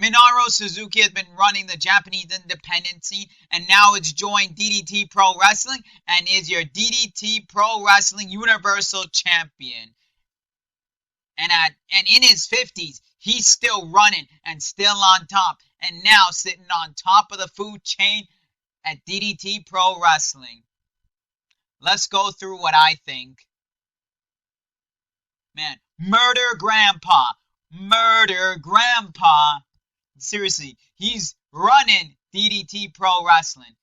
Minoru Suzuki has been running the Japanese independent scene, and now it's joined DDT Pro Wrestling and is your DDT Pro Wrestling Universal Champion. And in his 50s, he's still running and still on top, and now sitting on top of the food chain at DDT Pro Wrestling. Let's go through what I think. Man, Murder Grandpa. Murder Grandpa. Seriously, he's running DDT Pro Wrestling.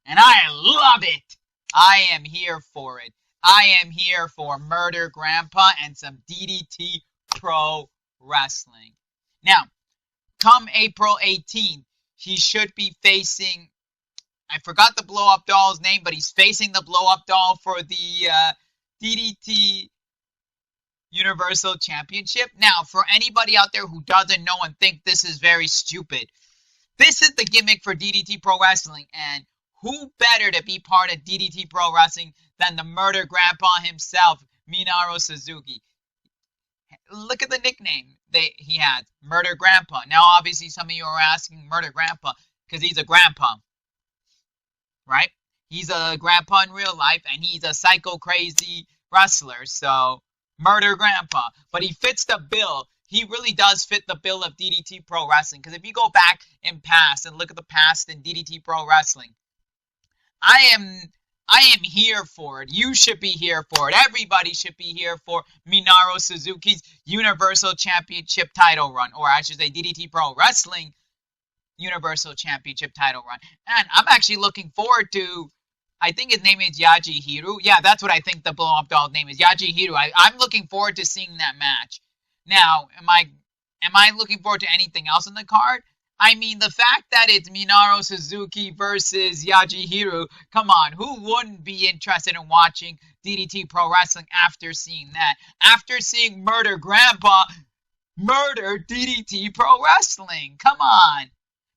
And I love it. I am here for it. I am here for Murder Grandpa and some DDT Pro Wrestling. Now, come April 18th, he should be facing, I forgot the blow-up doll's name, but he's facing the blow-up doll for the DDT Universal Championship. Now, for anybody out there who doesn't know and think this is very stupid, this is the gimmick for DDT Pro Wrestling, and who better to be part of DDT Pro Wrestling than the Murder Grandpa himself, Minoru Suzuki. Look at the nickname he had, Murder Grandpa. Now, obviously, some of you are asking Murder Grandpa because he's a grandpa, right? He's a grandpa in real life, and he's a psycho crazy wrestler, so Murder Grandpa. But he fits the bill. He really does fit the bill of DDT Pro Wrestling, because if you go back in past and look at the past in DDT Pro Wrestling, I am here for it. You should be here for it. Everybody should be here for Minoru Suzuki's Universal Championship title run, or I should say DDT Pro Wrestling Universal Championship title run. And I'm actually looking forward to, I think his name is Yajihiru. Yeah, that's what I think the blow-up doll's name is, Yajihiru. I'm looking forward to seeing that match. Now, am I looking forward to anything else in the card? I mean, the fact that it's Minoru Suzuki versus Yajihiru, come on, who wouldn't be interested in watching DDT Pro Wrestling after seeing that? After seeing Murder Grandpa murder DDT Pro Wrestling, come on.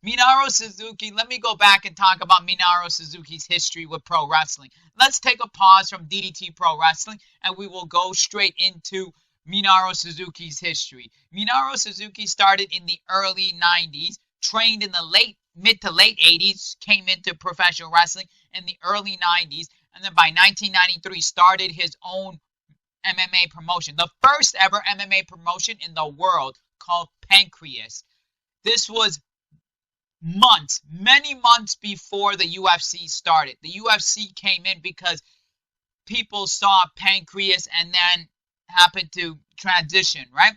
Minoru Suzuki, let me go back and talk about Minoru Suzuki's history with pro wrestling. Let's take a pause from DDT Pro Wrestling, and we will go straight into Minoru Suzuki's history. Minoru Suzuki started in the early 90s, trained in the mid to late 80s, came into professional wrestling in the early 90s, and then by 1993 started his own MMA promotion, the first ever MMA promotion in the world, called Pancreas. This was many months before the UFC started. The UFC came in because people saw Pancreas and then happened to transition, right?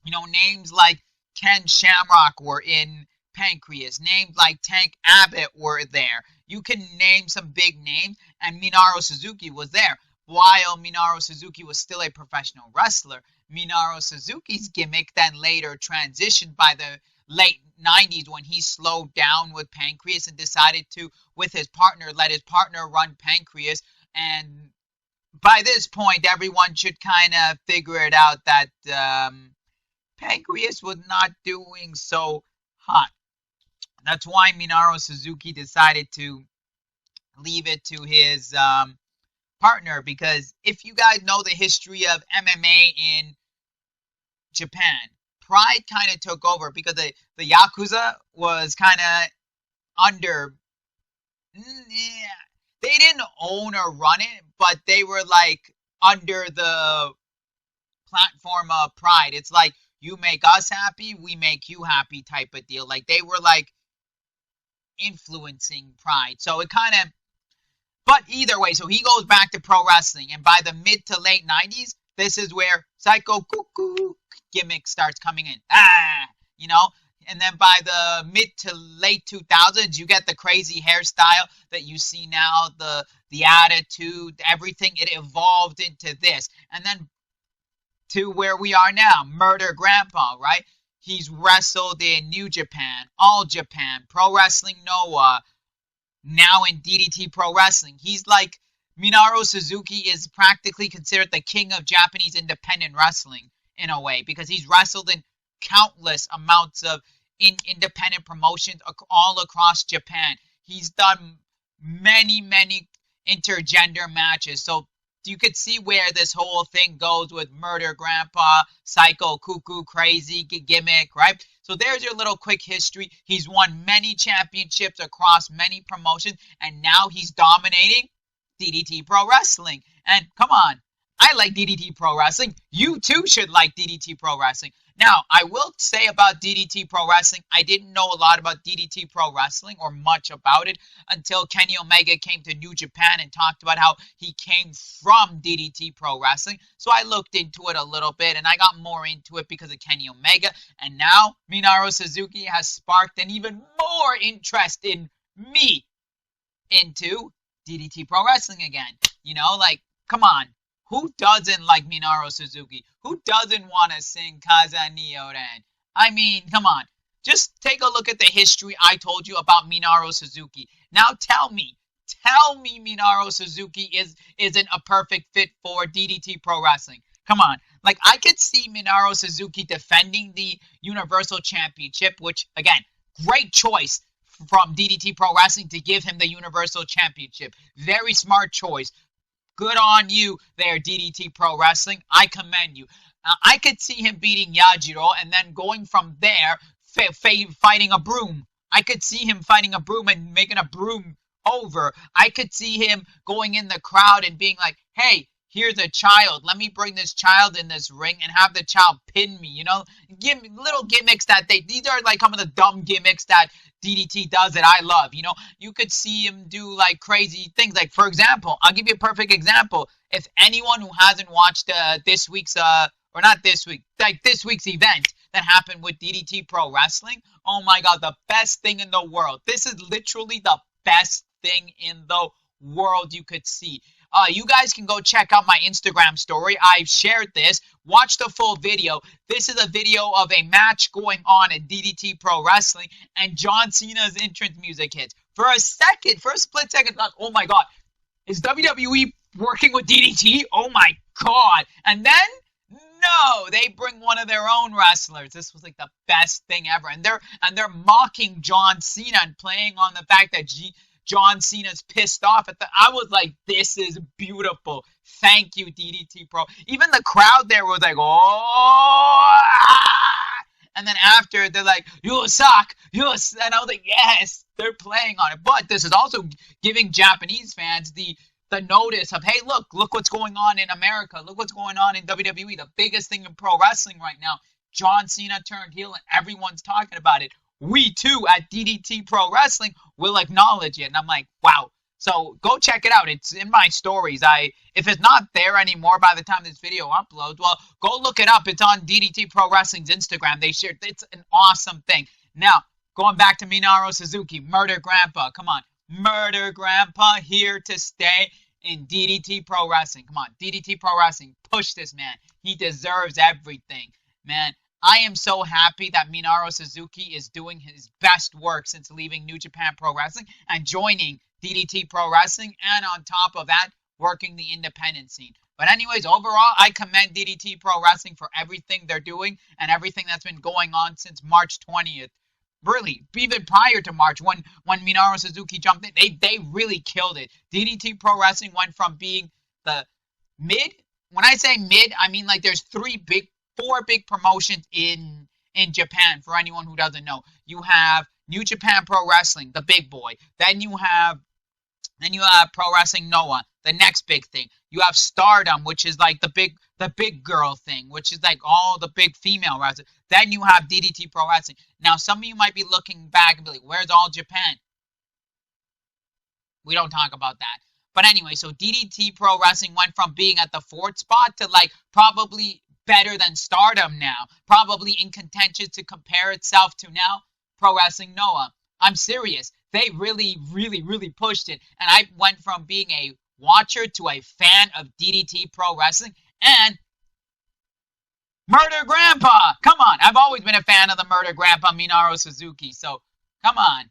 You know, names like Ken Shamrock were in Pancreas. Names like Tank Abbott were there. You can name some big names, and Minoru Suzuki was there. While Minoru Suzuki was still a professional wrestler, Minoru Suzuki's gimmick then later transitioned by the late 90s when he slowed down with Pancreas and decided to, with his partner, let his partner run Pancreas. And by this point, everyone should kind of figure it out that Pancreas was not doing so hot. That's why Minoru Suzuki decided to leave it to his partner, because if you guys know the history of MMA in Japan, Pride kind of took over because the Yakuza was kind of under, they didn't own or run it, but they were like under the platform of Pride. It's like, you make us happy, we make you happy type of deal. Like, they were like influencing Pride. So it kind of, but either way, so he goes back to pro wrestling, and by the mid to late 90s, this is where Psycho Cuckoo gimmick starts coming in. You know, and then by the mid to late 2000s, you get the crazy hairstyle that you see now, the attitude, everything. It evolved into this, and then to where we are now, Murder Grandpa, right? He's wrestled in New Japan, All Japan, Pro Wrestling Noah, now in DDT Pro Wrestling. He's like, Minoru Suzuki is practically considered the king of Japanese independent wrestling in a way, because he's wrestled in countless amounts of independent promotions all across Japan. He's done many intergender matches. So you could see where this whole thing goes with Murder Grandpa, Psycho, Cuckoo, Crazy, Gimmick, right? So there's your little quick history. He's won many championships across many promotions, and now he's dominating DDT Pro Wrestling. And come on, I like DDT Pro Wrestling. You too should like DDT Pro Wrestling. Now, I will say about DDT Pro Wrestling, I didn't know a lot about DDT Pro Wrestling or much about it until Kenny Omega came to New Japan and talked about how he came from DDT Pro Wrestling. So I looked into it a little bit and I got more into it because of Kenny Omega. And now Minoru Suzuki has sparked an even more interest in me into DDT Pro Wrestling again. You know, like, come on. Who doesn't like Minoru Suzuki? Who doesn't want to sing Kaza Nioren? I mean, come on. Just take a look at the history I told you about Minoru Suzuki. Now tell me Minoru Suzuki isn't a perfect fit for DDT Pro Wrestling. Come on. Like, I could see Minoru Suzuki defending the Universal Championship, which, again, great choice from DDT Pro Wrestling to give him the Universal Championship. Very smart choice. Good on you there, DDT Pro Wrestling. I commend you. I could see him beating Yajiro and then going from there, fighting a broom. I could see him fighting a broom and making a broom over. I could see him going in the crowd and being like, hey, here's a child. Let me bring this child in this ring and have the child pin me, you know? Give me little gimmicks these are like some of the dumb gimmicks that DDT does that I love, you know? You could see him do like crazy things. Like, for example, I'll give you a perfect example. If anyone who hasn't watched this week's, or not this week, like this week's event that happened with DDT Pro Wrestling, oh my God, the best thing in the world. This is literally the best thing in the world you could see. You guys can go check out my Instagram story. I've shared this. Watch the full video. This is a video of a match going on at DDT Pro Wrestling, and John Cena's entrance music hits. For a split second, oh my God, is WWE working with DDT? Oh my God. And then, no, they bring one of their own wrestlers. This was like the best thing ever. And they're mocking John Cena and playing on the fact that John Cena's pissed off at I was like, this is beautiful. Thank you, DDT Pro. Even the crowd there was like, oh, ah! And then after, they're like, you suck. And I was like, yes, they're playing on it. But this is also giving Japanese fans the notice of, hey, look what's going on in America. Look what's going on in WWE. The biggest thing in pro wrestling right now. John Cena turned heel and everyone's talking about it. We too at DDT Pro Wrestling will acknowledge it. And I'm like, wow. So go check it out. It's in my stories. If it's not there anymore by the time this video uploads, well, go look it up. It's on DDT Pro Wrestling's Instagram. They shared. It's an awesome thing. Now, going back to Minoru Suzuki, Murder Grandpa. Come on. Murder Grandpa here to stay in DDT Pro Wrestling. Come on. DDT Pro Wrestling. Push this man. He deserves everything. Man, I am so happy that Minoru Suzuki is doing his best work since leaving New Japan Pro Wrestling and joining DDT Pro Wrestling, and on top of that, working the independent scene. But anyways, overall, I commend DDT Pro Wrestling for everything they're doing and everything that's been going on since March 20th. Really, even prior to March, when Minoru Suzuki jumped in, they really killed it. DDT Pro Wrestling went from being the mid. When I say mid, I mean like there's four big promotions in Japan. For anyone who doesn't know, you have New Japan Pro Wrestling, the big boy. Then you have Pro Wrestling Noah, the next big thing. You have Stardom, which is like the big girl thing, which is like all the big female wrestlers. Then you have DDT Pro Wrestling. Now some of you might be looking back and be like, where's All Japan? We don't talk about that. But anyway, so DDT Pro Wrestling went from being at the fourth spot to like probably better than Stardom now. Probably in contention to compare itself to now Pro Wrestling Noah. I'm serious. They really, really, really pushed it. And I went from being a watcher to a fan of DDT Pro Wrestling and Murder Grandpa. Come on. I've always been a fan of the Murder Grandpa, Minoru Suzuki. So, come on.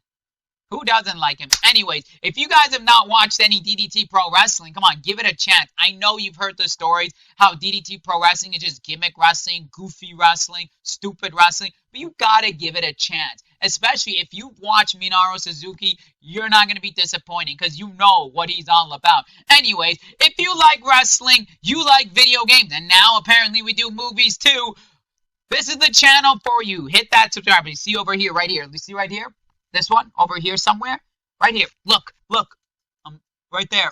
Who doesn't like him? Anyways, if you guys have not watched any DDT Pro Wrestling, come on, give it a chance. I know you've heard the stories, how DDT Pro Wrestling is just gimmick wrestling, goofy wrestling, stupid wrestling, but you gotta give it a chance. especially if you watch Minoru Suzuki, you're not going to be disappointed because you know what he's all about. Anyways, if you like wrestling, you like video games, and now apparently we do movies too, this is the channel for you. Hit that subscribe button. See over here, right here. You see right here? This one over here somewhere? Right here. Look. Right there.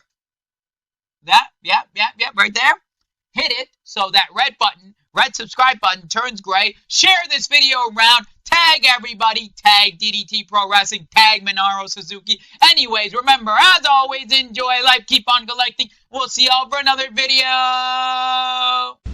That, yeah, right there. Hit it so that red subscribe button turns gray. Share this video around. Tag everybody. Tag DDT Pro Wrestling. Tag Minoru Suzuki. Anyways, remember, as always, enjoy life. Keep on collecting. We'll see y'all for another video.